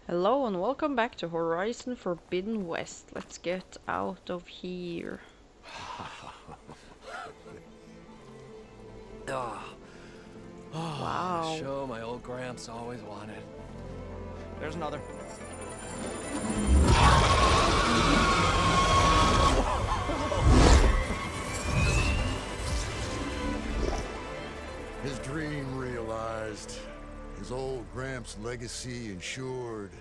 Hello and welcome back to Horizon Forbidden West. Let's get out of here. Oh, the Wow. show my old Gramps always wanted. There's another. His dream realized, his old Gramps' legacy ensured.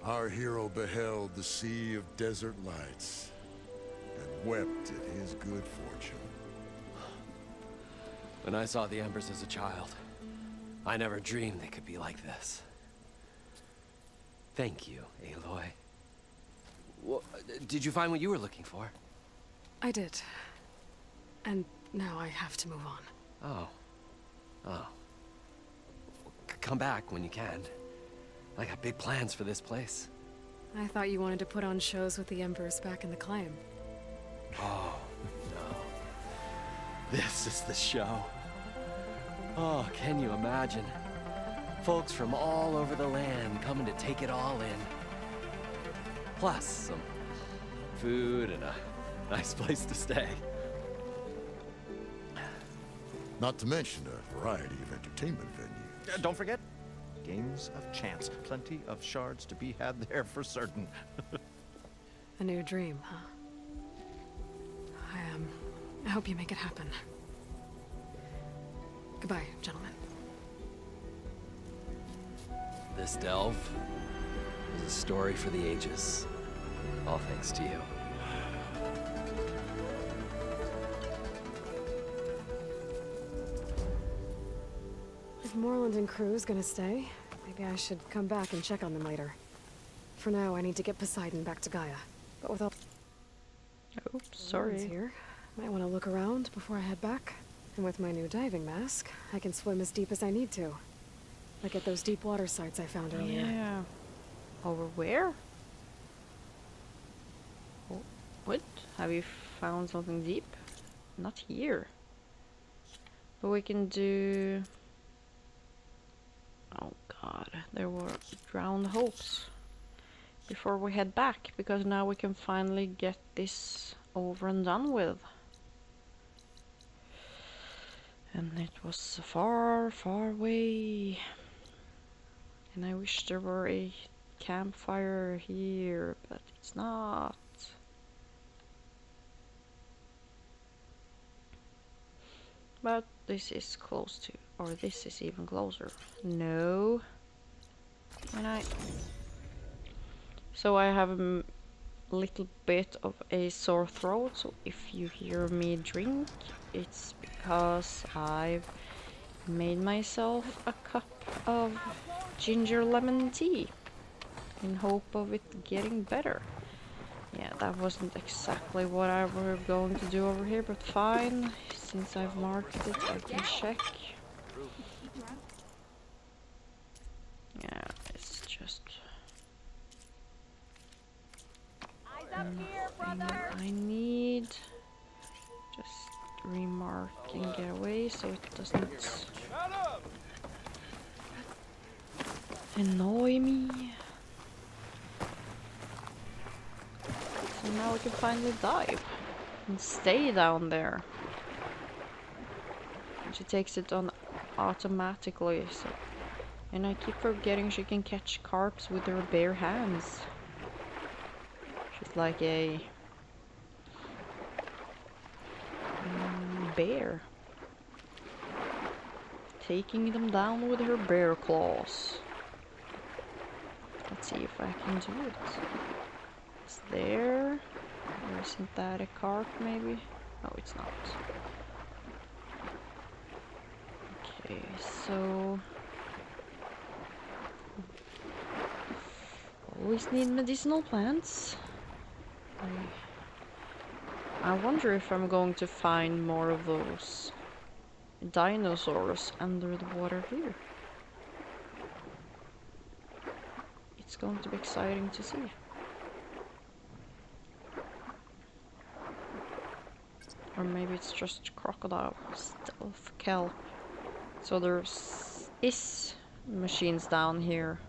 Our hero beheld the sea of desert lights and wept at his good fortune. When I saw the Embers as a child, I never dreamed they could be like this. Thank you, Aloy. Did you find what you were looking for? I did. And now I have to move on. Oh. Oh. Come back when you can. I got big plans for this place. I thought you wanted to put on shows with the Embers back in the Claim. Oh, no. This is the show. Oh, can you imagine? Folks from all over the land coming to take it all in. Plus, some food and a nice place to stay. Not to mention a variety of entertainment venues. Don't forget, games of chance. Plenty of shards to be had there for certain. A new dream, huh? I hope you make it happen. Goodbye, gentlemen. This delve is a story for the ages. All thanks to you. If Moreland and crew's gonna stay, maybe I should come back and check on them later. For now, I need to get Poseidon back to Gaia. But with all Oops, Moreland's sorry. here, might want to look around before I head back. And with my new diving mask, I can swim as deep as I need to. Like at those deep water sites I found earlier. Yeah. Over where? Oh, what? Have you found something deep? Not here. But we can do... Oh god, there were drowned hopes. Before we head back, because now we can finally get this over and done with. And it was far, far away. And I wish there were a campfire here, but it's not. But this is close to, or this is even closer. No. When I... So I have a little bit of a sore throat, so if you hear me drink, it's because I've made myself a cup of ginger lemon tea in hope of it getting better. Yeah, that wasn't exactly what I were going to do over here, but fine, since I've marked it, I can check. Yeah, it's just I need just remark and get away so it doesn't annoy me. So now we can finally dive and stay down there. And she takes it on automatically, so and I keep forgetting she can catch carps with her bare hands. She's like a bear, taking them down with her bear claws. Let's see if I can do it. It's there. Or isn't that a carp maybe? No, it's not. Okay, so always need medicinal plants. I wonder if I'm going to find more of those dinosaurs under the water here. It's going to be exciting to see. Or maybe it's just crocodile stealth kelp. So there's is machines down here.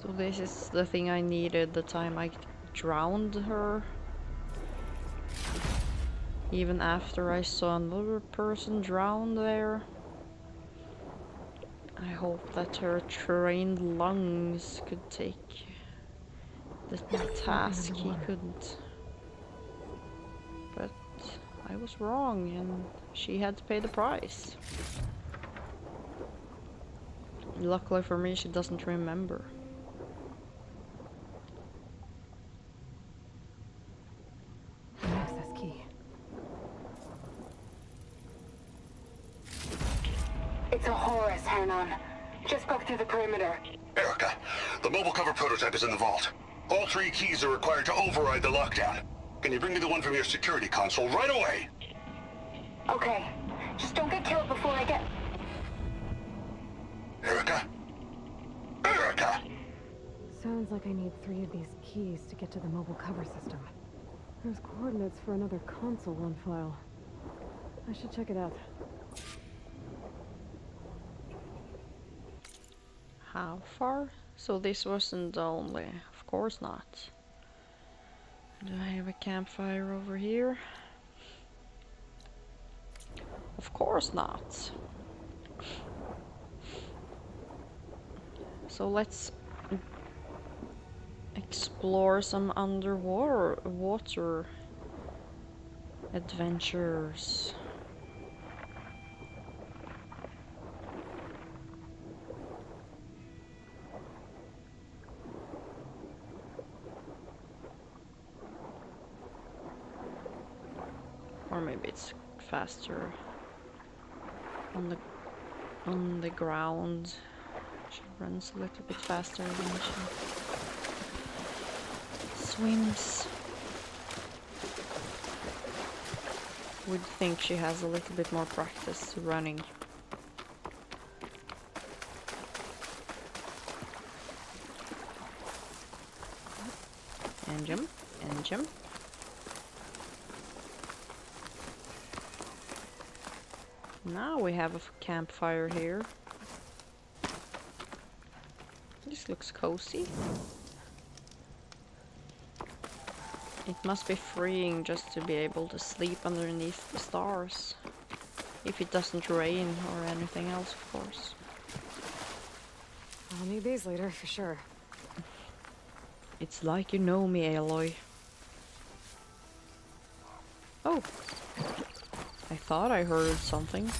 So this is the thing I needed the time I drowned her. Even after I saw another person drown there. I hope that her trained lungs could take the task he couldn't. But I was wrong and she had to pay the price. Luckily for me, she doesn't remember. An access key. It's a Horus, Hernon. Just broke through the perimeter. Erica, the mobile cover prototype is in the vault. All 3 keys are required to override the lockdown. Can you bring me the one from your security console right away? Okay. Just don't get killed before I get... Erica? Erica! Sounds like I need 3 of these keys to get to the mobile cover system. There's coordinates for another console on file. I should check it out. How far? So this wasn't the only. Of course not. Do I have a campfire over here? Of course not. So let's explore some water adventures. Or maybe it's faster on the ground. She runs a little bit faster than she swims. Would think she has a little bit more practice running. And jump, and jump. Now we have a campfire here. This looks cozy. It must be freeing just to be able to sleep underneath the stars. If it doesn't rain or anything else, of course. I'll need these later, for sure. It's like you know me, Aloy. Oh. I thought I heard something.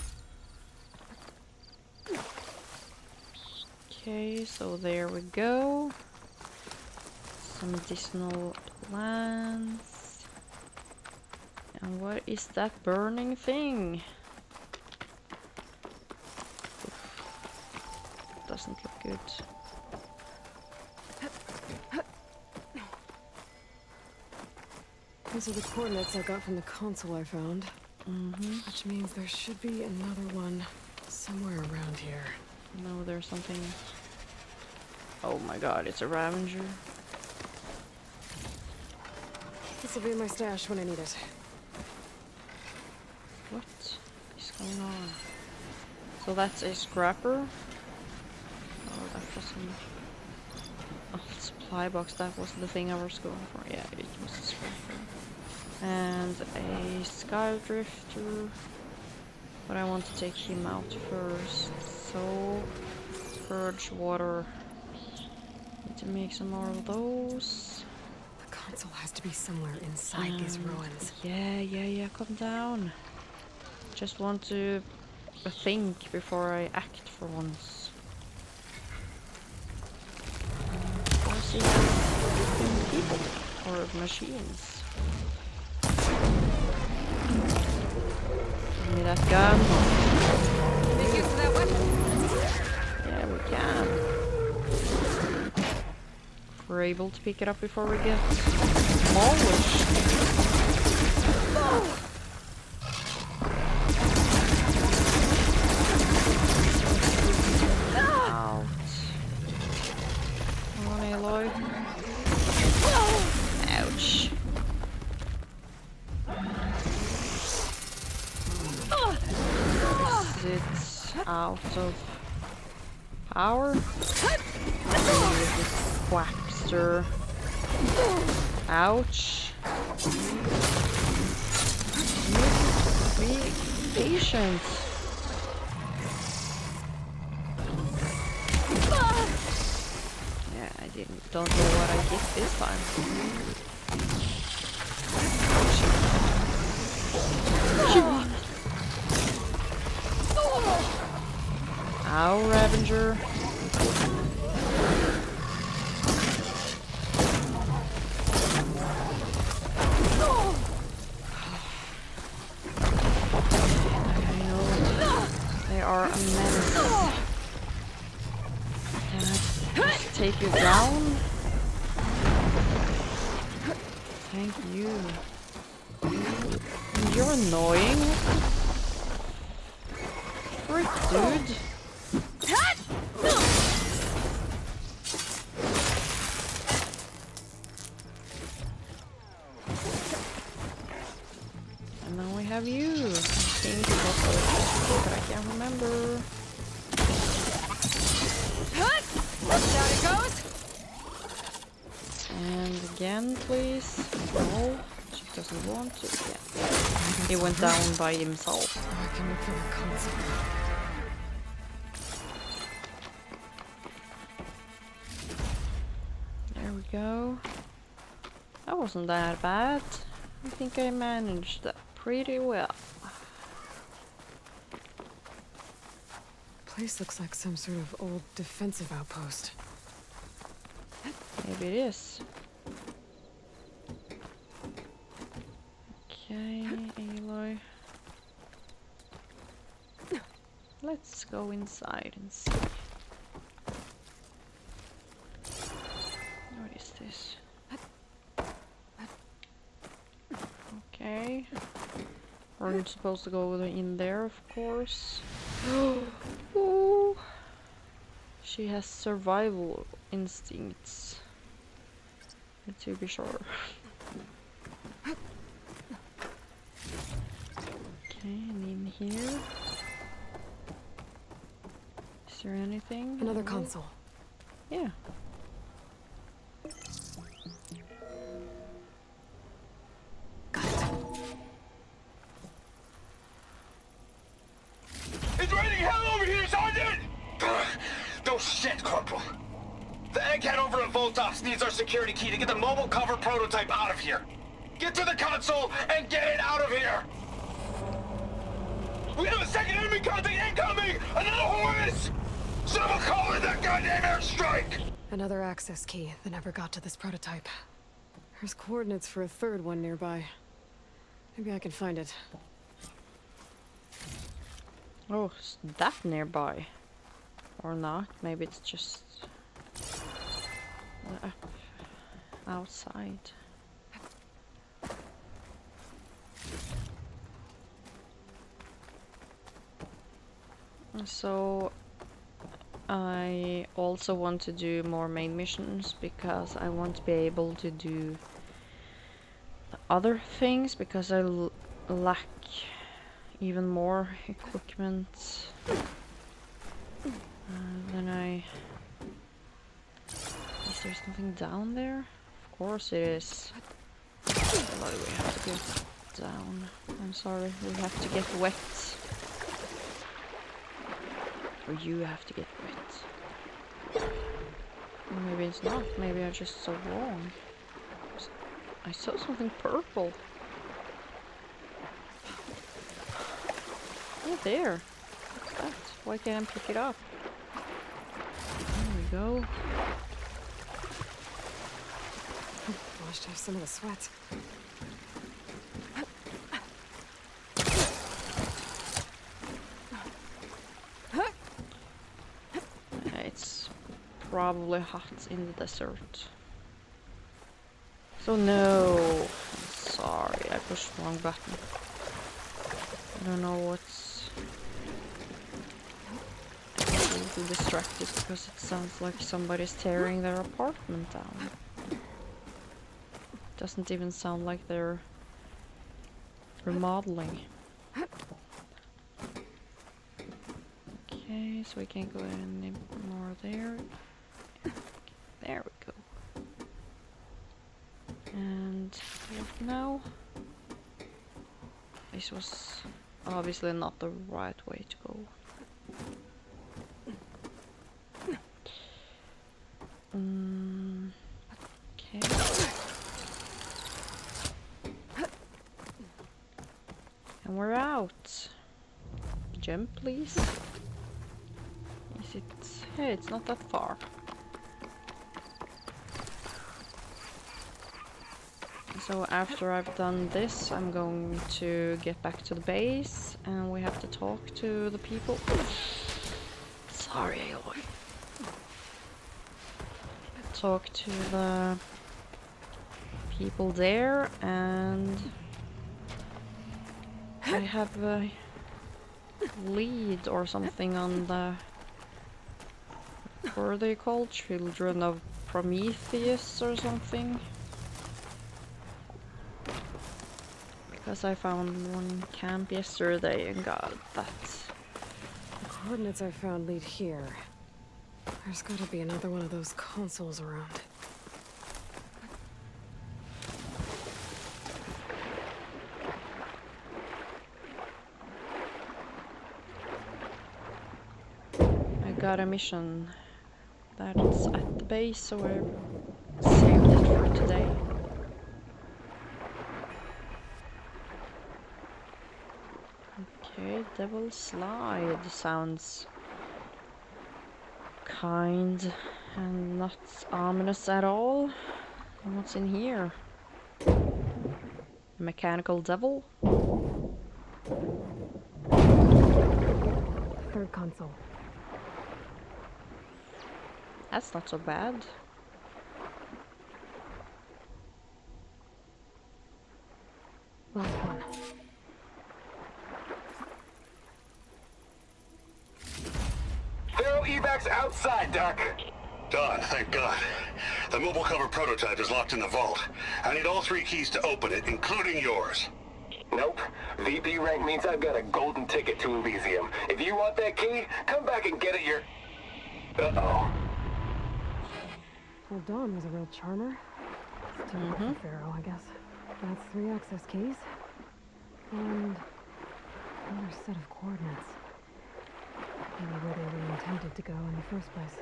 Okay, so there we go. Some medicinal plants. And what is that burning thing? Doesn't look good. These are the coordinates I got from the console I found. Which means there should be another one somewhere around here. No, there's something. Oh my god, it's a Ravager. This will be in my stash when I need it. What is going on? So that's a scrapper. Oh, that wasn't. Oh, supply box. That was the thing I was going for. Yeah, it was a scrapper. And a Sky Drifter. But I want to take him out first. So, purge water. Need to make some more of those. The console has to be somewhere inside these ruins. Yeah, calm down. Just want to think before I act for once. I see people or machines. Give me that gun. Make use of that weapon. Yeah, we can. We're able to pick it up before we get demolished. Out. Come on, Aloy. Ouch. Is it out of power? Quackster. Ouch. Be patient. Yeah, I don't know what I get this time. Ow, Ravager. I know they are a menace. Can I just take you down? Thank you. You're annoying. Frick, dude. And then we have you. I think it was but I can't remember. Down it goes! And again, please. No, she doesn't want to. Yeah. He went down by himself. I can repair a console. There we go. That wasn't that bad. I think I managed that pretty well. Place looks like some sort of old defensive outpost. Maybe it is. Okay, Aloy. Let's go inside and see. What is this? Okay. We're supposed to go in there, of course. Ooh. She has survival instincts. To be sure. Okay, and in here. Is there anything? Another console. Yeah. Got it. It's raining hell over here, Sergeant! No shit, Corporal. The egghead over at Voltos needs our security key to get the mobile cover prototype out of here. Get to the console and get it out of here! We have a second enemy contact incoming! Another Horus! Someone call in that goddamn airstrike! Another access key that never got to this prototype. There's coordinates for a third one nearby. Maybe I can find it. Oh, is that nearby? Or not? Maybe it's just outside. So I also want to do more main missions because I want to be able to do other things because I lack even more equipment than I... Is there something down there? Of course it is. Why do we have to get down? I'm sorry, we have to get wet. Or you have to get wet. Or maybe it's not. Maybe I just saw wrong. I saw something purple. Oh, there. What's that? Why can't I pick it up? There we go. Washed off some of the sweat. It's probably hot in the desert. So no. I'm sorry, I pushed the wrong button. I don't know what's... I'm a little distracted because it sounds like somebody's tearing their apartment down. Doesn't even sound like they're remodeling. Okay, so we can't go any more there. this was obviously not the right way to go. Okay. And we're out. Jump, please. Is it? Yeah, it's not that far. So after I've done this, I'm going to get back to the base, and we have to talk to the people. Sorry, Aloy. Talk to the people there, and I have a lead or something on the, what are they called? Children of Prometheus or something? Because I found one camp yesterday and got that. The coordinates I found lead here. There's gotta be another one of those consoles around. I got a mission that's at the base, so I saved it for today. Okay, Devil Slide sounds kind and not ominous at all. And what's in here? A mechanical devil? Third console. That's not so bad. Last one. They're evacs outside, Doc. Done, thank God. The mobile cover prototype is locked in the vault. I need all 3 keys to open it, including yours. Nope. VP rank means I've got a golden ticket to Elysium. If you want that key, come back and get it Uh-oh. Well, Dawn was a real charmer. It's typical for Pharaoh, I guess. That's 3 access keys. And another set of coordinates. Maybe where they were intended to go in the first place.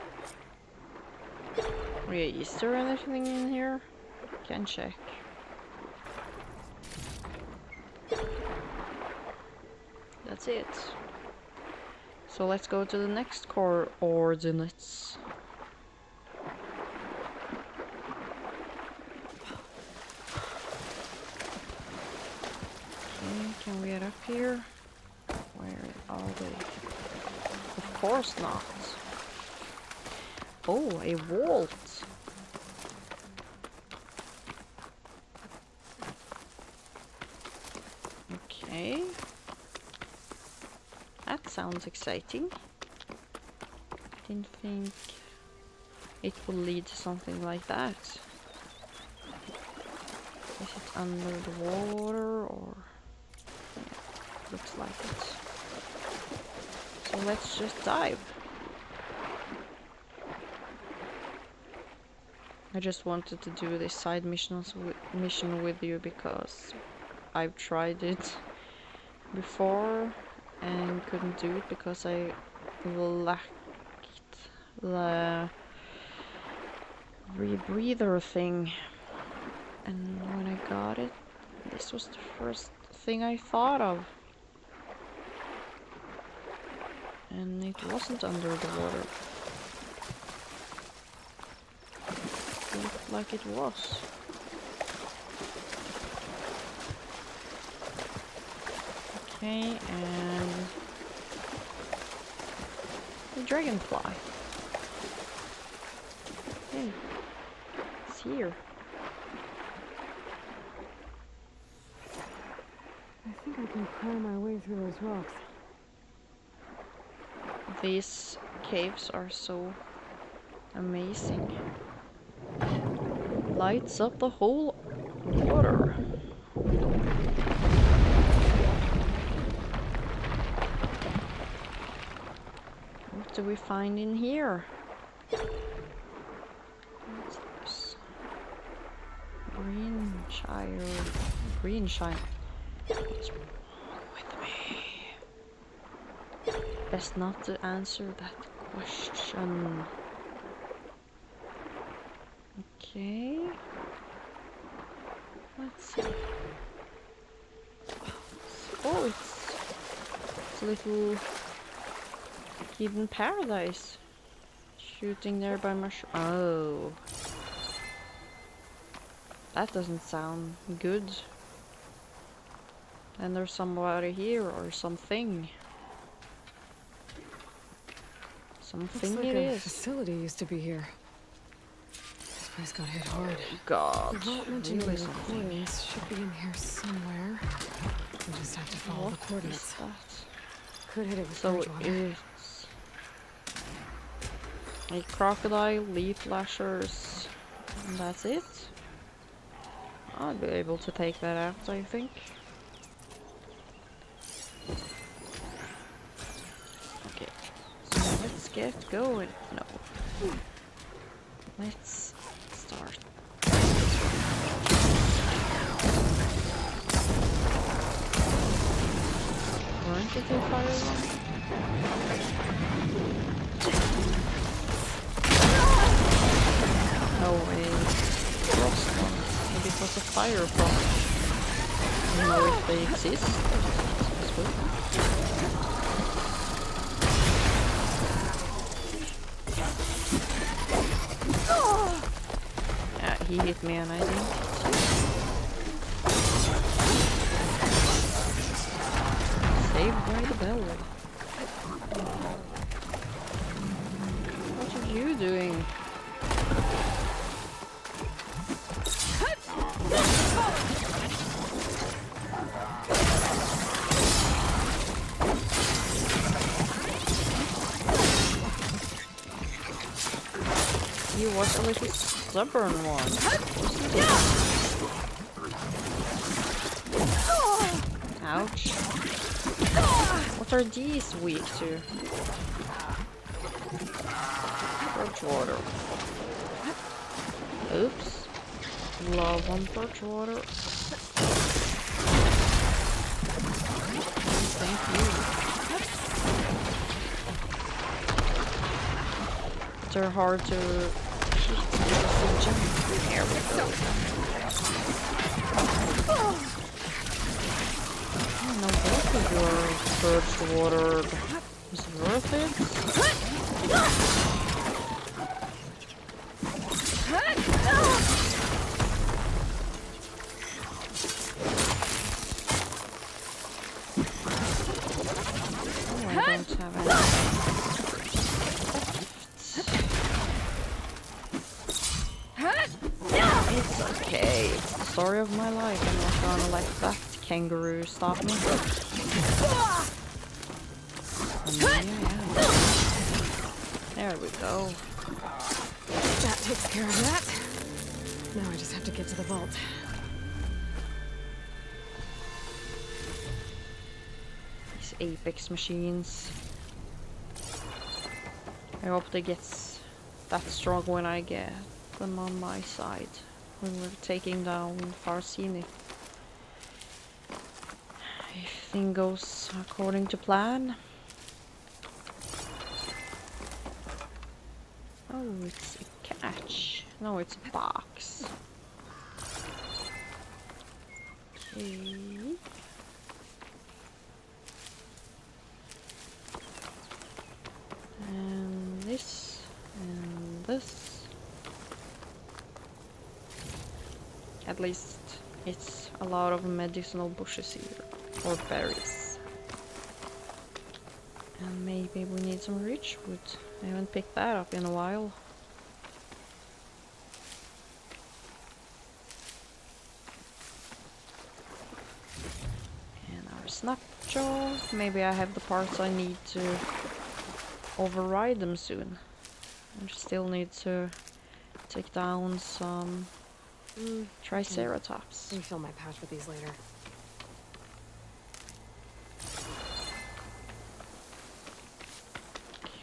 Wait, is there anything in here? Can check. That's it. So let's go to the next coordinates. Okay, can we get up here? Where are they? Of course not. Oh, a vault. Okay. That sounds exciting. Didn't think it would lead to something like that. Is it under the water or... Yeah, looks like it. So let's just dive. I just wanted to do this side mission with you because I've tried it before and couldn't do it because I lacked the rebreather thing. And when I got it, this was the first thing I thought of. And it wasn't under the water. It looked like it was. Okay, and the dragonfly. Hey, it's here. I think I can climb my way through those rocks. These caves are so amazing. Lights up the whole water. What do we find in here? What's this? Greenshire. best not to answer that question. Okay. Let's see. Oh, it's a little hidden paradise. Shooting there by mushroom. Oh. That doesn't sound good. And there's somebody here or something. Something Looks like it a is. facility used to be here. This place got hit hard. God, The vault mentioned in really the something. recordings should be in here somewhere. We just have to follow What the is coordinates. that? Could hit it with So Bridgewater. it's a crocodile, leaf flashers, and that's it. I'll be able to take that out, I think. Okay, so let's get going. No. Let's start. Weren't it a fire one? No way. Frost one. Maybe it was a fire frost. I don't know if they exist. That's good. Yeah, he hit me and I didn't. Saved by the bell. What are you doing? You was a little stubborn one. Ouch. What are these weak to? Bridgewater. Oops. Love on Bridgewater. Thank you. They're hard to hit because they jump. There we go. I don't know what of your Bridgewater is worth it. Oh, I don't have any. It's okay. It's the story of my life. I'm not gonna let that kangaroo stop me. There we go. That takes care of that. Now I just have to get to the vault. These Apex machines. I hope they get that strong when I get them on my side. When we're taking down Farsini. If thing goes according to plan. Oh, it's a catch. No, it's a box. Okay. And this. And this. At least it's a lot of medicinal bushes here. Or berries. And maybe we need some richwood. I haven't picked that up in a while. And our snapjaw. Maybe I have the parts I need to override them soon. I still need to take down some Triceratops. Refill my pouch with these later.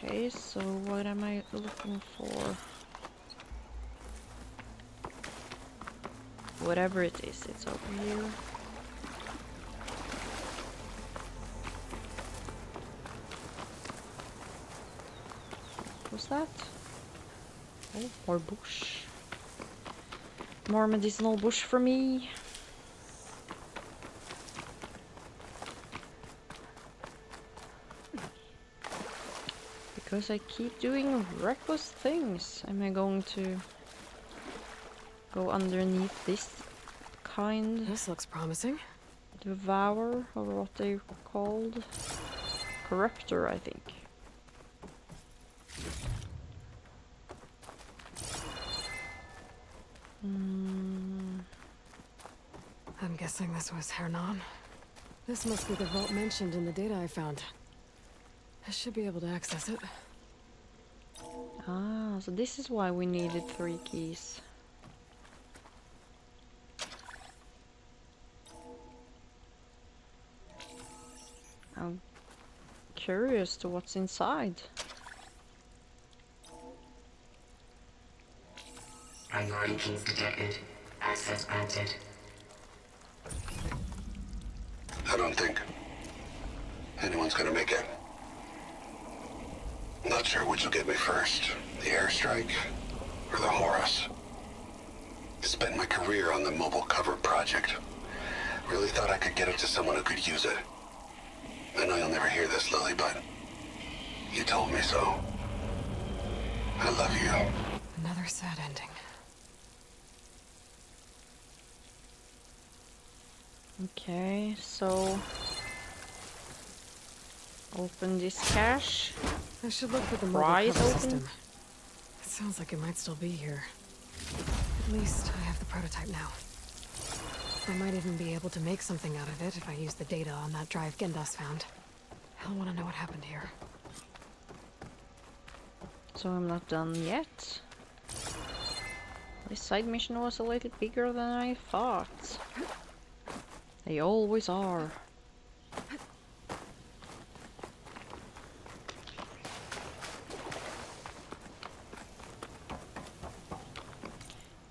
Okay, so what am I looking for? Whatever it is, it's over here. was that? Oh, more bush. More medicinal bush for me. Because I keep doing reckless things. Am I going to go underneath this kind? This looks promising. Devour, or what they were called? Corruptor, I think. I'm guessing this was Hernan. This must be the vault mentioned in the data I found. I should be able to access it. Ah, so this is why we needed 3 keys. I'm curious to what's inside. Priority keys detected. Access granted. I don't think anyone's gonna make it. Not sure which will get me first, the airstrike or the Horus. Spent my career on the mobile cover project. Really thought I could get it to someone who could use it. I know you'll never hear this, Lily, but you told me so. I love you. Another sad ending. Okay, so open this cache. I should look for the mobile Prise cover open? system. It sounds like it might still be here. At least I have the prototype now. I might even be able to make something out of it if I use the data on that drive Gendas found. I'll want to know what happened here. So I'm not done yet. This side mission was a little bigger than I thought. They always are.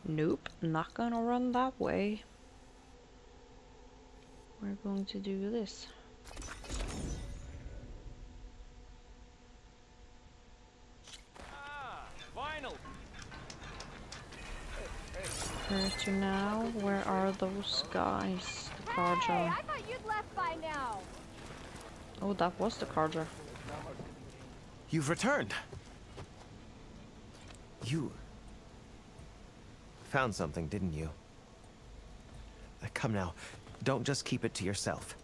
Nope, not gonna run that way. We're going to do this. Vinyl. Where to now? Where are those guys? The Karja. I thought you'd left by now. Oh, that was the Karja. You've returned. You found something, didn't you? Come now, don't just keep it to yourself.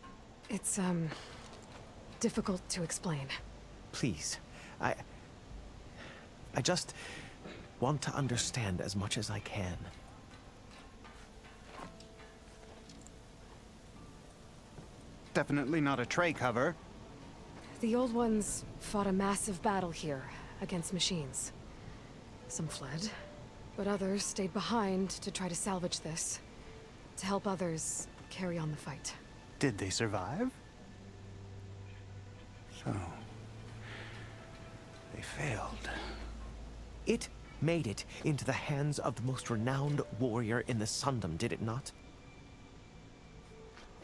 It's, difficult to explain. Please, I just want to understand as much as I can. Definitely not a tray cover. The old ones fought a massive battle here against machines. Some fled, but others stayed behind to try to salvage this. To help others carry on the fight. Did they survive? So... they failed. It made it into the hands of the most renowned warrior in the Sundom, did it not?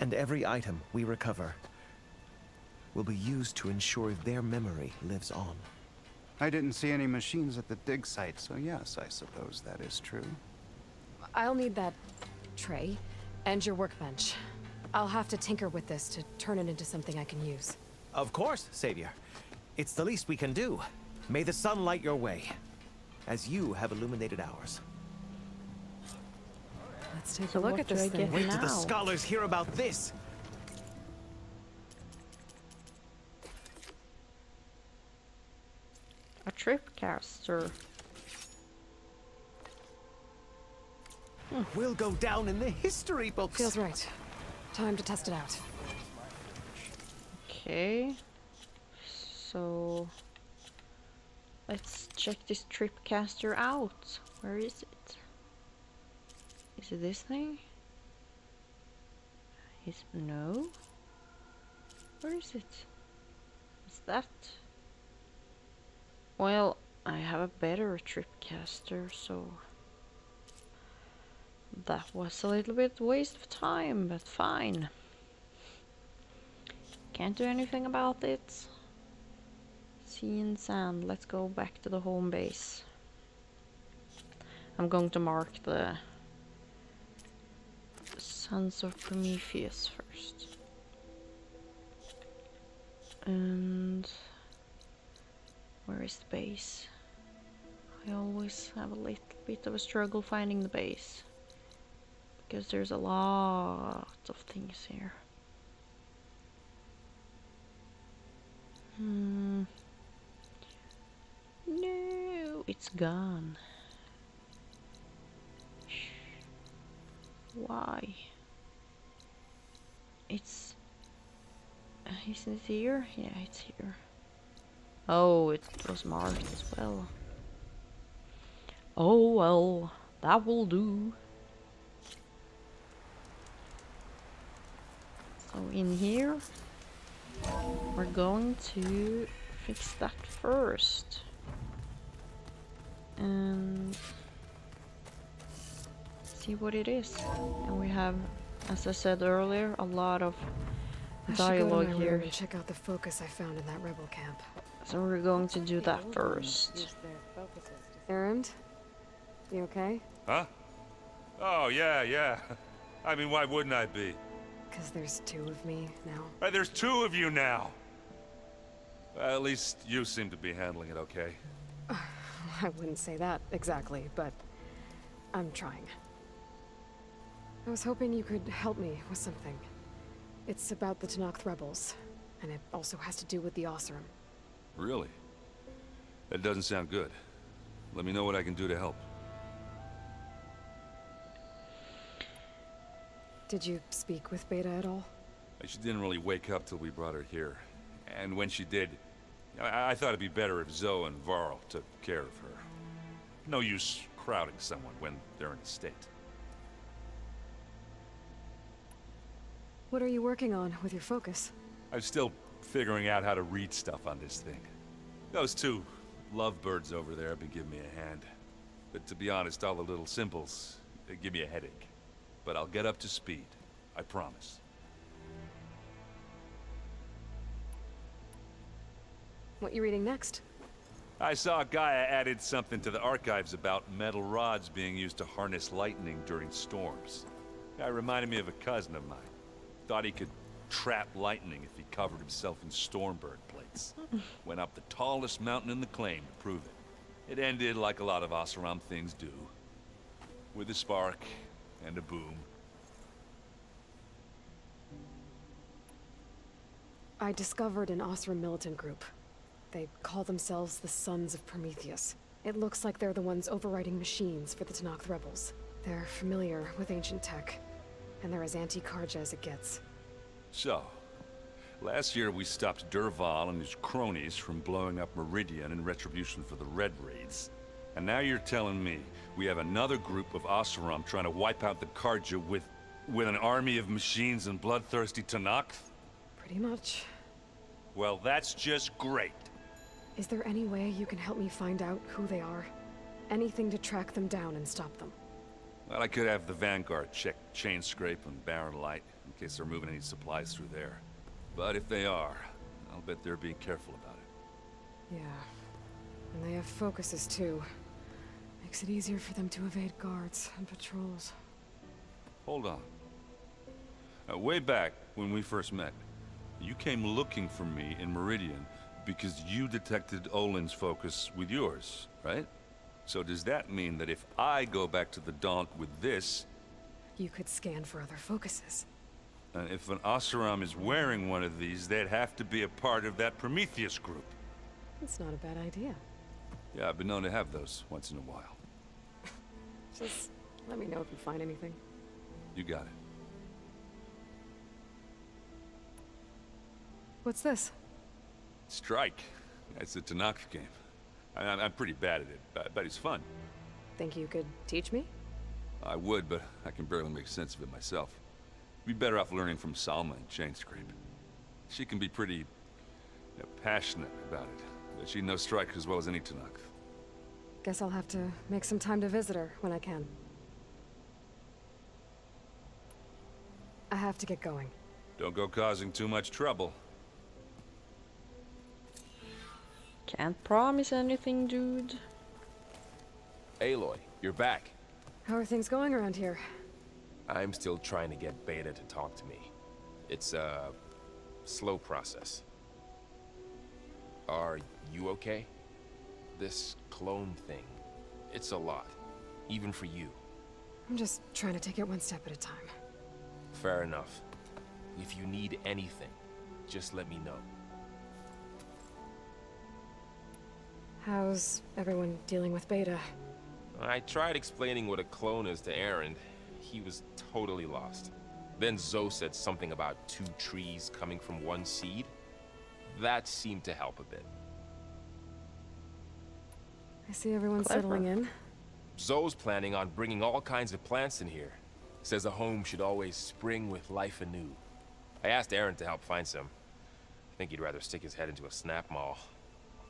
And every item we recover will be used to ensure their memory lives on. I didn't see any machines at the dig site, so yes, I suppose that is true. I'll need that tray and your workbench. I'll have to tinker with this to turn it into something I can use. Of course, Savior. It's the least we can do. May the sun light your way, as you have illuminated ours. Let's take So a look what at do this I thing. get? Wait till the Now. scholars hear about this! A tripcaster. We'll go down in the history books. Feels right. Time to test it out. Okay. So let's check this tripcaster out. Where is it? Is it this thing? No. Where is it? Is that? Well, I have a better tripcaster, so that was a little bit waste of time, but fine. Can't do anything about it. Sea and sand. Let's go back to the home base. I'm going to mark the Sons of Prometheus first. And where is the base? I always have a little bit of a struggle finding the base, because there's a lot of things here. No, it's gone. Why? It's... isn't it here? Yeah, it's here. Oh, it was marked as well. Oh well, that will do. So in here, we're going to fix that first. And see what it is. And we have, as I said earlier, a lot of dialogue here. And check out the focus I found in that rebel camp. So we're going to do that first. Erend, you okay? Huh? Oh, yeah. I mean, why wouldn't I be? Because there's two of me now. Right, there's two of you now! Well, at least you seem to be handling it okay. I wouldn't say that exactly, but I'm trying. I was hoping you could help me with something. It's about the Tenakth rebels, and it also has to do with the Oseram. Really? That doesn't sound good. Let me know what I can do to help. Did you speak with Beta at all? She didn't really wake up till we brought her here. And when she did, I thought it'd be better if Zoe and Varl took care of her. No use crowding someone when they're in a state. What are you working on with your focus? I'm still figuring out how to read stuff on this thing. Those two lovebirds over there have been giving me a hand. But to be honest, all the little symbols, they give me a headache. But I'll get up to speed. I promise. What you reading next? I saw Gaia added something to the archives about metal rods being used to harness lightning during storms. That reminded me of a cousin of mine. Thought he could trap lightning if he covered himself in Stormbird plates. Went up the tallest mountain in the claim to prove it. It ended like a lot of Oseram things do. With a spark and a boom. I discovered an Oseram militant group. They call themselves the Sons of Prometheus. It looks like they're the ones overriding machines for the Tenakth rebels. They're familiar with ancient tech, and they're as anti-Carja as it gets. So, last year we stopped Dervahl and his cronies from blowing up Meridian in retribution for the Red Raids. And now you're telling me we have another group of Oseram trying to wipe out the Carja with an army of machines and bloodthirsty Tenakth? Pretty much. Well, that's just great. Is there any way you can help me find out who they are? Anything to track them down and stop them? Well, I could have the Vanguard check Chain Scrape and Barren Light in case they're moving any supplies through there. But if they are, I'll bet they're being careful about it. Yeah. And they have focuses too. Makes it easier for them to evade guards and patrols. Hold on. Way back when we first met, you came looking for me in Meridian because you detected Olin's focus with yours, right? So does that mean that if I go back to the Daunt with this... You could scan for other focuses. And if an Oseram is wearing one of these, they'd have to be a part of that Prometheus group. It's not a bad idea. Yeah, I've been known to have those once in a while. Just let me know if you find anything. You got it. What's this? Strike. It's a Tenakth game. I'm pretty bad at it, but it's fun. Think you could teach me? I would, but I can barely make sense of it myself. Be better off learning from Salma and Chain Scrape. She can be pretty passionate about it, but she knows Strike as well as any Tenakth. Guess I'll have to make some time to visit her when I can. I have to get going. Don't go causing too much trouble. Can't promise anything, dude. Aloy, you're back. How are things going around here? I'm still trying to get Beta to talk to me. It's a slow process. Are you okay? This clone thing, it's a lot. Even for you. I'm just trying to take it one step at a time. Fair enough. If you need anything, just let me know. How's everyone dealing with Beta? I tried explaining what a clone is to Aaron. He was totally lost. Then Zoe said something about 2 trees coming from 1 seed. That seemed to help a bit. I see everyone's Clever. settling in. Zoe's planning on bringing all kinds of plants in here. Says a home should always spring with life anew. I asked Aaron to help find some. I think he'd rather stick his head into a snap mall.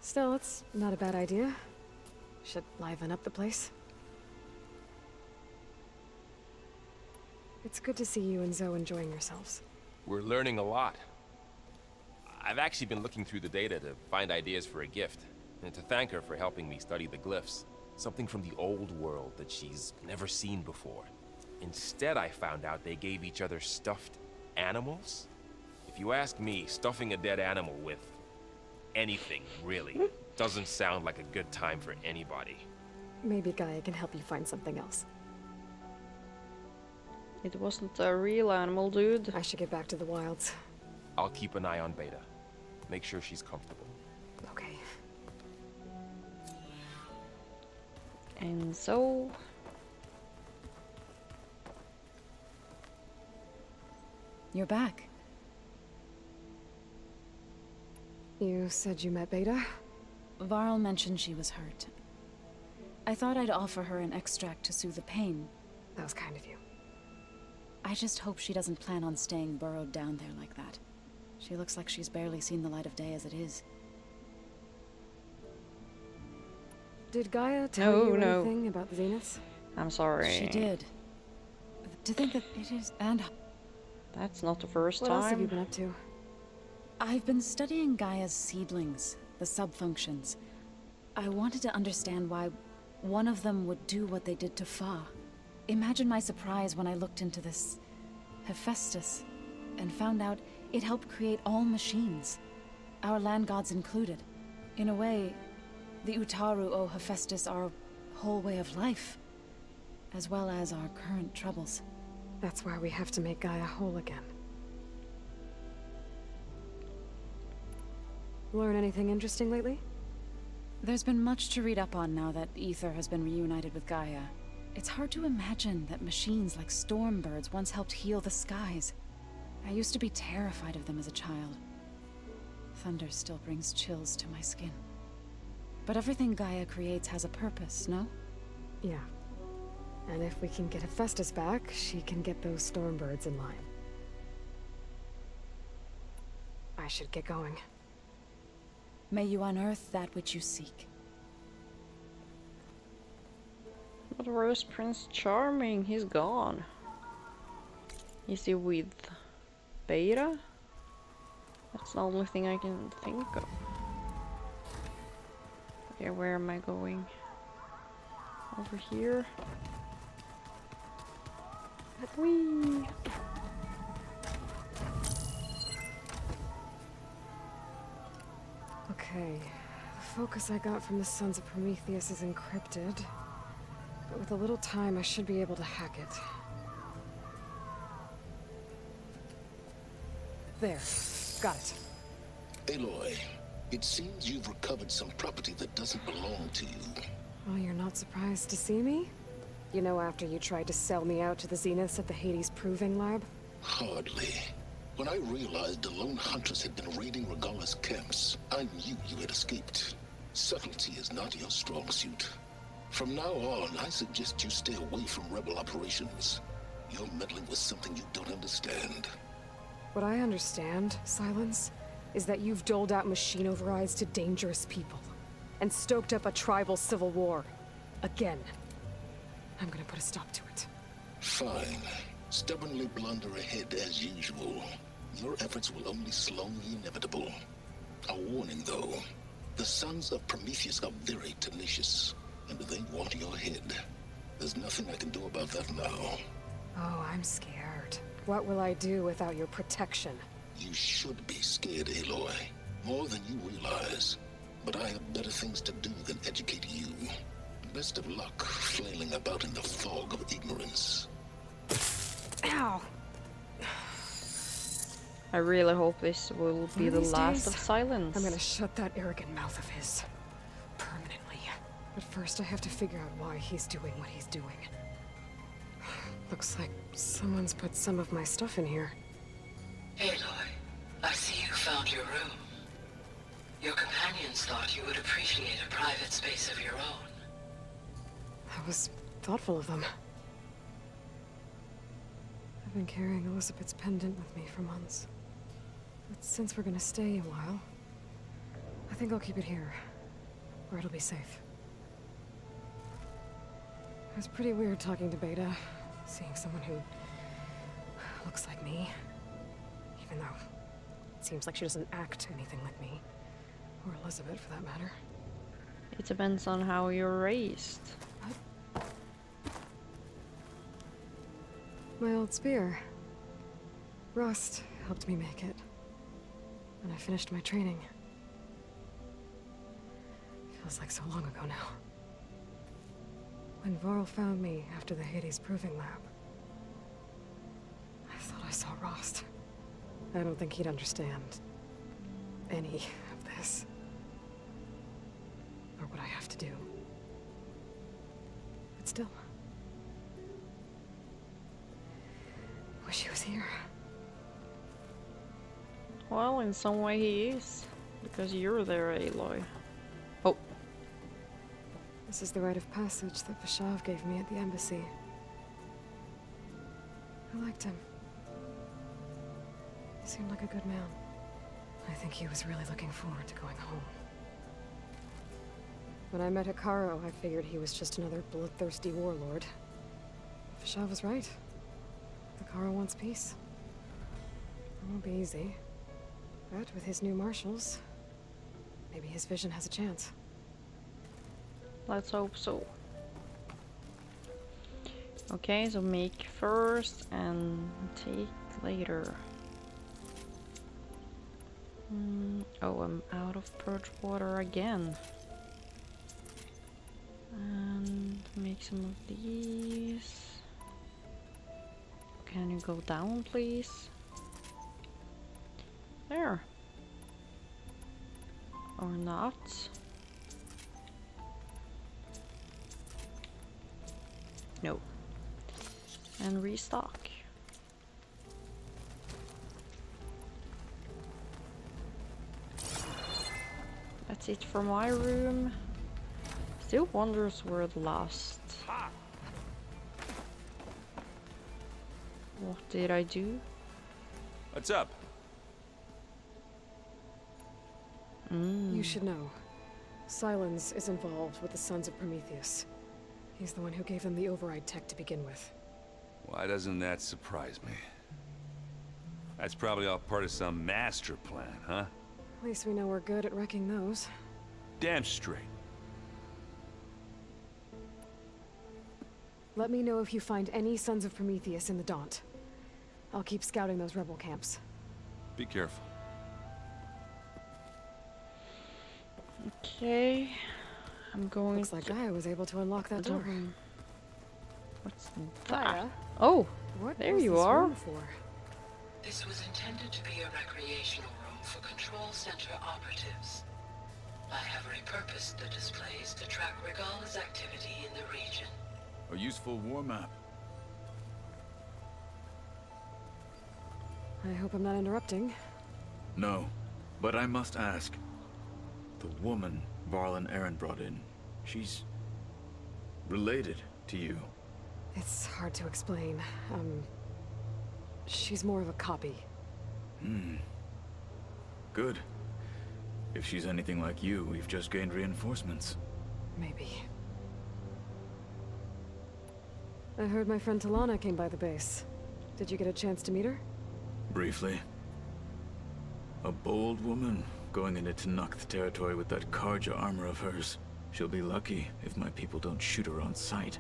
Still, it's not a bad idea. Should liven up the place. It's good to see you and Zoe enjoying yourselves. We're learning a lot. I've actually been looking through the data to find ideas for a gift, and to thank her for helping me study the glyphs. Something from the old world that she's never seen before. Instead, I found out they gave each other stuffed animals. If you ask me, stuffing a dead animal with anything, really, doesn't sound like a good time for anybody. Maybe Gaia can help you find something else. It wasn't a real animal, dude. I should get back to the wilds. I'll keep an eye on Beta. Make sure she's comfortable. Okay. And so... You're back. You said you met Beta? Varl mentioned she was hurt. I thought I'd offer her an extract to soothe the pain. That was kind of you. I just hope she doesn't plan on staying burrowed down there like that. She looks like she's barely seen the light of day as it is. Did Gaia tell you anything about the Zeniths? I'm sorry. She did. To think that it is... and... That's not the first What time. else have you been up to? I've been studying Gaia's seedlings, the subfunctions. I wanted to understand why one of them would do what they did to Fa. Imagine my surprise when I looked into this Hephaestus and found out it helped create all machines, our land gods included. In a way, the Utaru owe Hephaestus our whole way of life, as well as our current troubles. That's why we have to make Gaia whole again. Learn anything interesting lately? There's been much to read up on now that Aether has been reunited with Gaia. It's hard to imagine that machines like Stormbirds once helped heal the skies. I used to be terrified of them as a child. Thunder still brings chills to my skin. But everything Gaia creates has a purpose, no? Yeah. And if we can get Hephaestus back, she can get those Stormbirds in line. I should get going. May you unearth that which you seek. But where's Prince Charming? He's gone. Is he with Beta? That's the only thing I can think of. Okay, where am I going? Over here. Whee! Okay. The focus I got from the Sons of Prometheus is encrypted. But with a little time, I should be able to hack it. There. Got it. Aloy, it seems you've recovered some property that doesn't belong to you. Oh, you're not surprised to see me? You know, after you tried to sell me out to the Zeniths at the Hades Proving Lab? Hardly. When I realized the lone huntress had been raiding Regalla's camps, I knew you had escaped. Subtlety is not your strong suit. From now on, I suggest you stay away from rebel operations. You're meddling with something you don't understand. What I understand, Silence, is that you've doled out machine overrides to dangerous people. And stoked up a tribal civil war. Again. I'm gonna put a stop to it. Fine. Stubbornly blunder ahead as usual. Your efforts will only slow the inevitable. A warning, though. The Sons of Prometheus are very tenacious, and they want your head. There's nothing I can do about that now. Oh, I'm scared. What will I do without your protection? You should be scared, Aloy. More than you realize. But I have better things to do than educate you. Best of luck flailing about in the fog of ignorance. Ow! I really hope this will be the These last days, of Silence. I'm gonna shut that arrogant mouth of his. Permanently. But first I have to figure out why he's doing what he's doing. Looks like someone's put some of my stuff in here. Aloy, I see you found your room. Your companions thought you would appreciate a private space of your own. That was thoughtful of them. I've been carrying Elizabeth's pendant with me for months. But since we're gonna stay a while, I think I'll keep it here, where it'll be safe. It was pretty weird talking to Beta, seeing someone who looks like me. Even though it seems like she doesn't act anything like me. Or Elizabeth, for that matter. It depends on how you're raised. My old spear. Rust helped me make it. And I finished my training. Feels like so long ago now. When Varl found me after the Hades Proving Lab, I thought I saw Rost. I don't think he'd understand any of this. Or what I have to do. But still. Wish he was here. Well, in some way he is. Because you're there, Aloy. Oh. This is the rite of passage that Vashav gave me at the embassy. I liked him. He seemed like a good man. I think he was really looking forward to going home. When I met Hekarro, I figured he was just another bloodthirsty warlord. Vashav was right. Hekarro wants peace. It won't be easy. But with his new marshals, maybe his vision has a chance. Let's hope so. Okay, so make first and take later. Oh, I'm out of purge water again. And make some of these. Can you go down, please? There. Or not. No. And restock. That's it for my room. Still wonders where the last... What did I do? What's up? You should know. Silence is involved with the Sons of Prometheus. He's the one who gave them the override tech to begin with. Why doesn't that surprise me? That's probably all part of some master plan, huh? At least we know we're good at wrecking those. Damn straight. Let me know if you find any Sons of Prometheus in the Daunt. I'll keep scouting those rebel camps. Be careful. Okay. I'm going Looks like Gaia was able to unlock that door. What's Gaia? that? Oh, What there was you this are. room for? This was intended to be a recreational room for Control Center operatives. I have repurposed the displays to track Regala's activity in the region. A useful war map. I hope I'm not interrupting. No, but I must ask. The woman Varl and Eren brought in, she's related to you. It's hard to explain. She's more of a copy. Good. If she's anything like you, we've just gained reinforcements. Maybe. I heard my friend Talana came by the base. Did you get a chance to meet her? Briefly. A bold woman, going into Tenakth territory with that Karja armor of hers. She'll be lucky if my people don't shoot her on sight.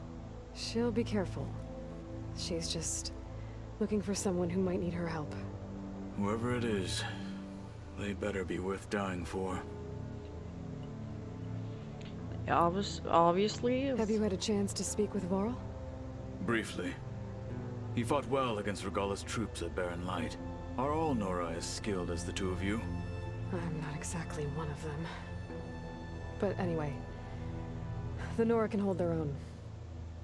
She'll be careful. She's just looking for someone who might need her help. Whoever it is, they better be worth dying for. Obviously. Have you had a chance to speak with Varl? Briefly. He fought well against Regalla's troops at Barren Light. Are all Nora as skilled as the two of you? I'm not exactly one of them. But anyway, the Nora can hold their own.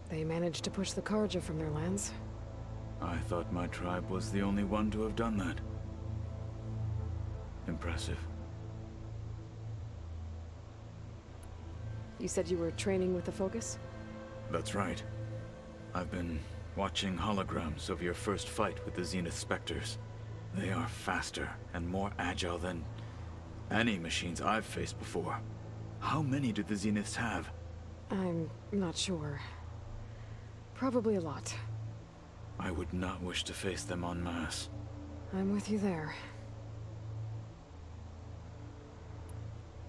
They managed to push the Karja from their lands. I thought my tribe was the only one to have done that. Impressive. You said you were training with the Focus? That's right. I've been watching holograms of your first fight with the Zenith Spectres. They are faster and more agile than any machines I've faced before. How many do the Zeniths have? I'm not sure. Probably a lot. I would not wish to face them en masse. I'm with you there.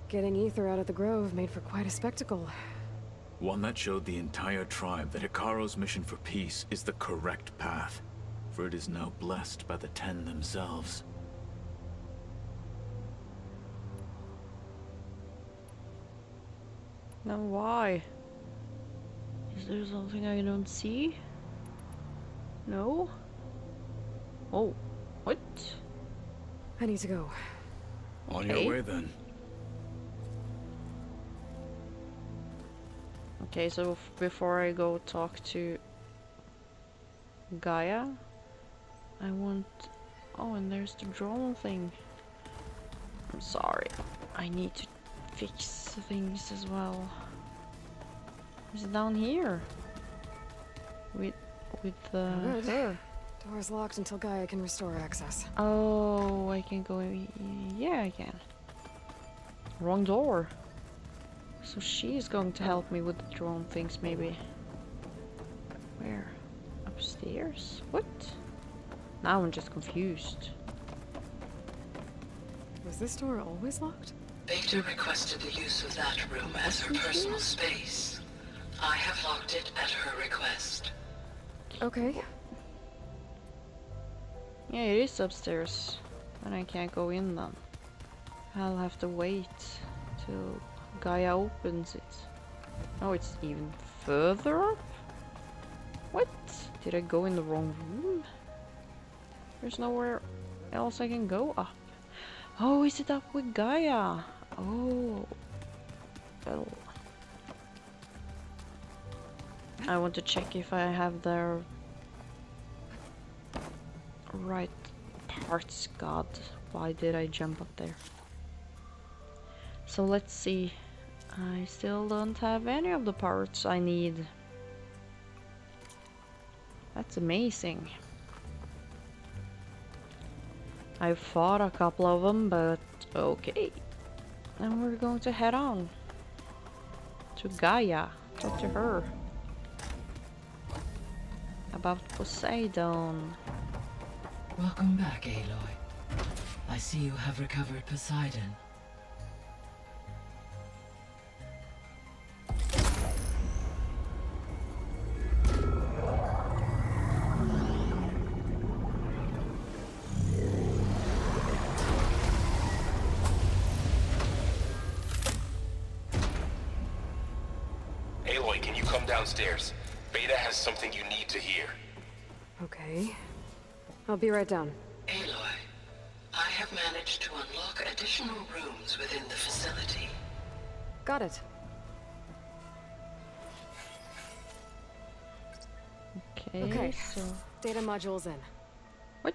Getting Ether out of the Grove made for quite a spectacle. One that showed the entire tribe that Hekarro's mission for peace is the correct path, for it is now blessed by the Ten themselves. Now why? Is there something I don't see? No? Oh, what? I need to go. On your way then. Okay, so before I go talk to Gaia, I want... Oh, and there's the drone thing. I'm sorry. I need to fix things as well. Is it down here? With her. Door's locked until Gaia can restore access. Oh, I can go in. Yeah, I can. Wrong door. So she's going to help me with the drone things, maybe. Where? Upstairs? What? Now I'm just confused. Was this door always locked? Beta requested the use of that room as her personal space. I have locked it at her request. Okay. Yeah, it is upstairs. And I can't go in then. I'll have to wait till Gaia opens it. Oh, it's even further up? What? Did I go in the wrong room? There's nowhere else I can go up. Oh, is it up with Gaia? Oh. Well. I want to check if I have the right parts. God, why did I jump up there? So let's see. I still don't have any of the parts I need. That's amazing. I've fought a couple of them, but okay. And we're going to head on to Gaia. Talk to her about Poseidon. Welcome back, Aloy. I see you have recovered Poseidon. Aloy, can you come downstairs? Beta has something you need to hear. Okay. I'll be right down. Aloy, I have managed to unlock additional rooms within the facility. Got it. Okay, so... Data module's in. What?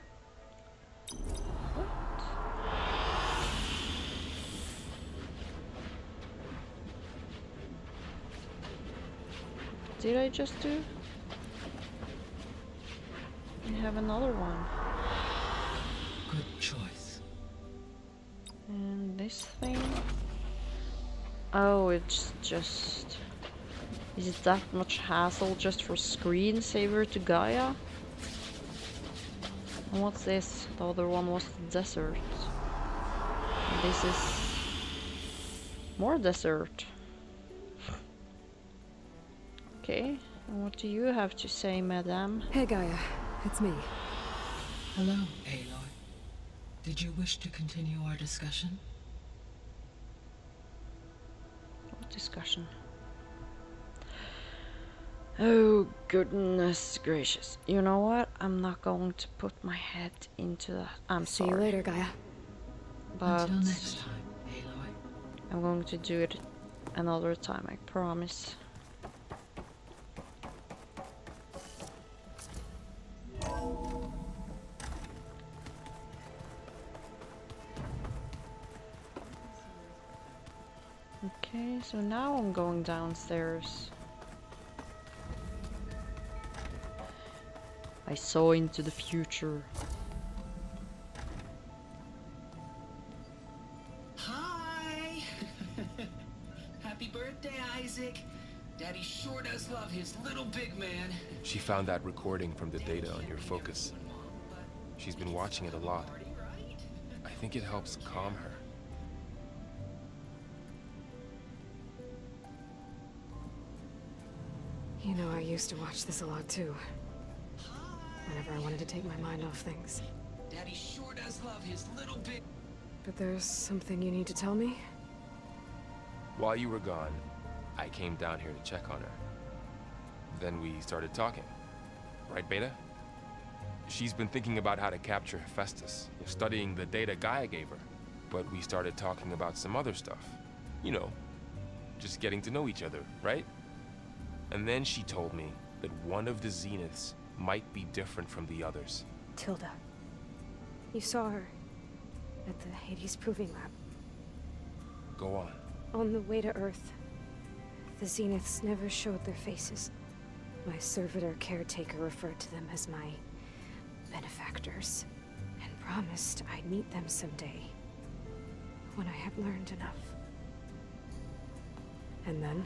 What? Did I just do? We have another one. Good choice. And this thing? Oh, it's just... Is it that much hassle just for screensaver to Gaia? And what's this? The other one was the desert. This is more desert. Okay, and what do you have to say, madame? Hey, Gaia. It's me. Hello, Aloy. Did you wish to continue our discussion? What discussion? Oh, goodness gracious. You know what? I'm not going to put my head into that. I'm sorry. See you later, Gaia. But Until next time, Aloy. I'm going to do it another time, I promise. Okay, so now I'm going downstairs. I saw into the future. Hi! Happy birthday, Isaac. Daddy sure does love his little big man. She found that recording from the data on your focus. She's been watching it a lot. I think it helps calm her. You know, I used to watch this a lot too. Whenever I wanted to take my mind off things. Daddy sure does love his little big... But there's something you need to tell me? While you were gone, I came down here to check on her. Then we started talking. Right, Beta? She's been thinking about how to capture Hephaestus, studying the data Gaia gave her. But we started talking about some other stuff. You know, just getting to know each other, right? And then she told me that one of the Zeniths might be different from the others. Tilda. You saw her at the Hades Proving Lab. Go on. On the way to Earth, the Zeniths never showed their faces. My servitor caretaker referred to them as my benefactors, and promised I'd meet them someday, when I had learned enough. And then,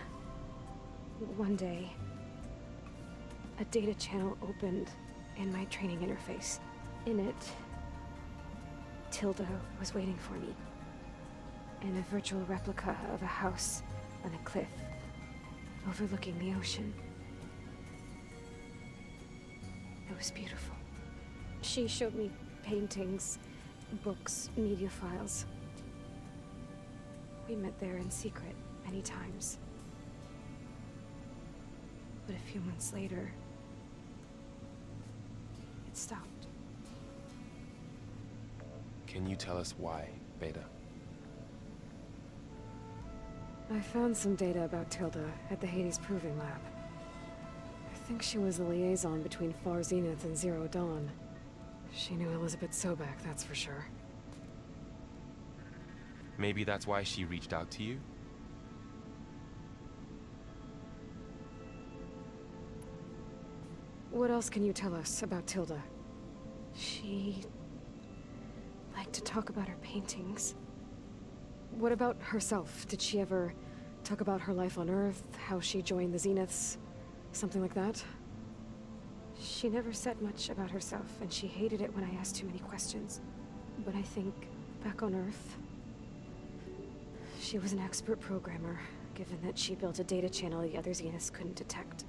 one day, a data channel opened in my training interface. In it, Tilda was waiting for me. In a virtual replica of a house on a cliff, overlooking the ocean. It was beautiful. She showed me paintings, books, media files. We met there in secret many times. But a few months later, it stopped. Can you tell us why, Beta? I found some data about Tilda at the Hades Proving Lab. I think she was the liaison between Far Zenith and Zero Dawn. She knew Elizabeth Sobek, that's for sure. Maybe that's why she reached out to you? What else can you tell us about Tilda? She liked to talk about her paintings. What about herself? Did she ever talk about her life on Earth, how she joined the Zeniths, something like that? She never said much about herself, and she hated it when I asked too many questions. But I think, back on Earth, she was an expert programmer, given that she built a data channel the other Zeniths couldn't detect.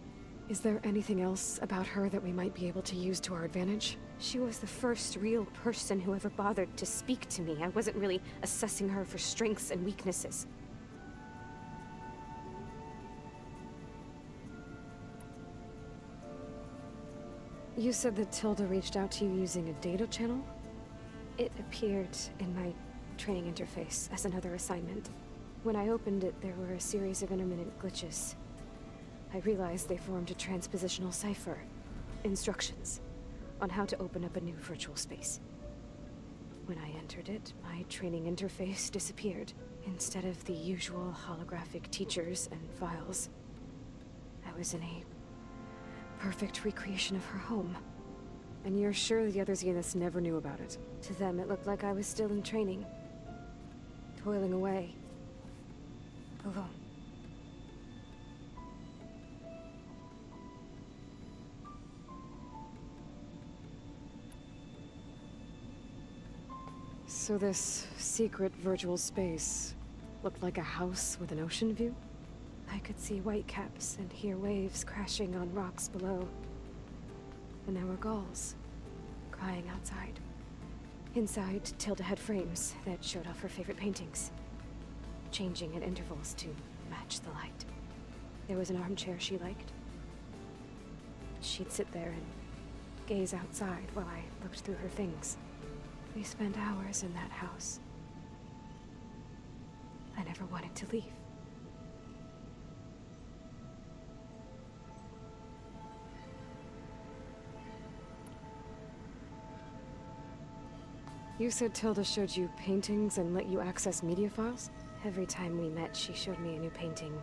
Is there anything else about her that we might be able to use to our advantage? She was the first real person who ever bothered to speak to me. I wasn't really assessing her for strengths and weaknesses. You said that Tilda reached out to you using a data channel? It appeared in my training interface as another assignment. When I opened it, there were a series of intermittent glitches. I realized they formed a transpositional cipher. Instructions on how to open up a new virtual space. When I entered it, my training interface disappeared. Instead of the usual holographic teachers and files, I was in a perfect recreation of her home. And you're sure the other Zeniths never knew about it? To them, it looked like I was still in training. Toiling away. Alone. So this secret virtual space looked like a house with an ocean view? I could see whitecaps and hear waves crashing on rocks below. And there were gulls crying outside. Inside, Tilda had frames that showed off her favorite paintings, changing at intervals to match the light. There was an armchair she liked. She'd sit there and gaze outside while I looked through her things. We spent hours in that house. I never wanted to leave. You said Tilda showed you paintings and let you access media files? Every time we met, she showed me a new painting.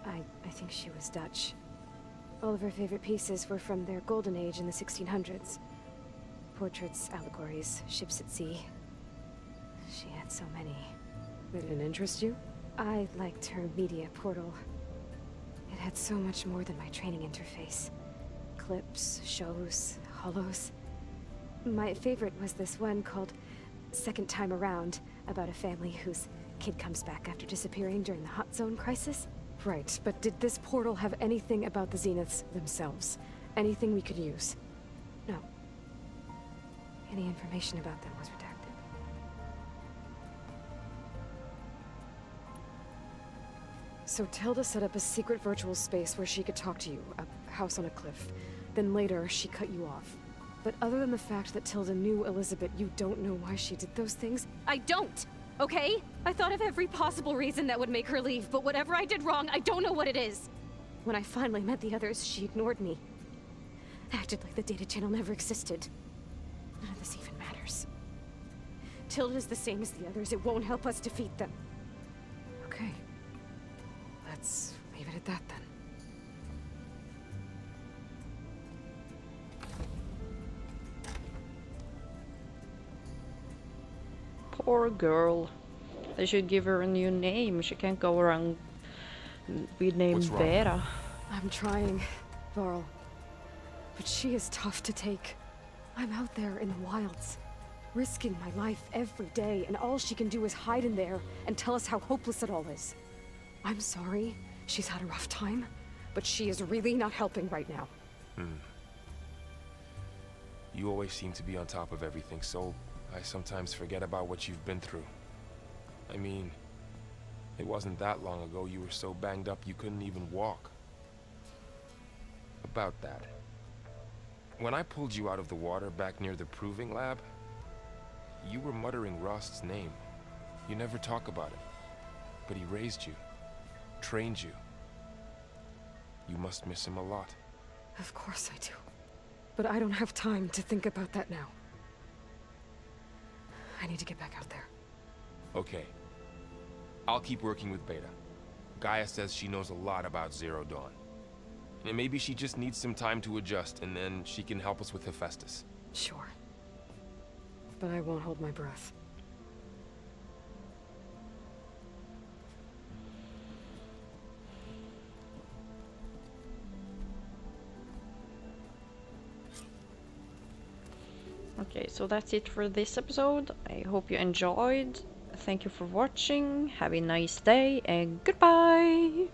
I think she was Dutch. All of her favorite pieces were from their golden age in the 1600s. Portraits, allegories, ships at sea. She had so many. They didn't interest you? I liked her media portal. It had so much more than my training interface. Clips, shows, holos. My favorite was this one called Second Time Around, about a family whose kid comes back after disappearing during the Hot Zone crisis. Right, but did this portal have anything about the Zeniths themselves? Anything we could use? No. Any information about them was redacted. So Tilda set up a secret virtual space where she could talk to you, a house on a cliff. Then later, she cut you off. But other than the fact that Tilda knew Elizabeth, you don't know why she did those things? I don't! Okay? I thought of every possible reason that would make her leave, but whatever I did wrong, I don't know what it is. When I finally met the others, she ignored me. Acted like the data channel never existed. None of this even matters. Tilda's the same as the others. It won't help us defeat them. Okay. Let's leave it at that then. Poor girl. They should give her a new name. She can't go around with name Vera. I'm trying, Varl. But she is tough to take. I'm out there in the wilds, risking my life every day, and all she can do is hide in there and tell us how hopeless it all is. I'm sorry, she's had a rough time, but she is really not helping right now. You always seem to be on top of everything, so I sometimes forget about what you've been through. I mean, it wasn't that long ago you were so banged up you couldn't even walk. About that. When I pulled you out of the water back near the proving lab, you were muttering Rost's name. You never talk about it. But he raised you, trained you. You must miss him a lot. Of course I do. But I don't have time to think about that now. I need to get back out there. Okay. I'll keep working with Beta. Gaia says she knows a lot about Zero Dawn. And maybe she just needs some time to adjust, and then she can help us with Hephaestus. Sure. But I won't hold my breath. Okay, so that's it for this episode. I hope you enjoyed. Thank you for watching. Have a nice day and goodbye!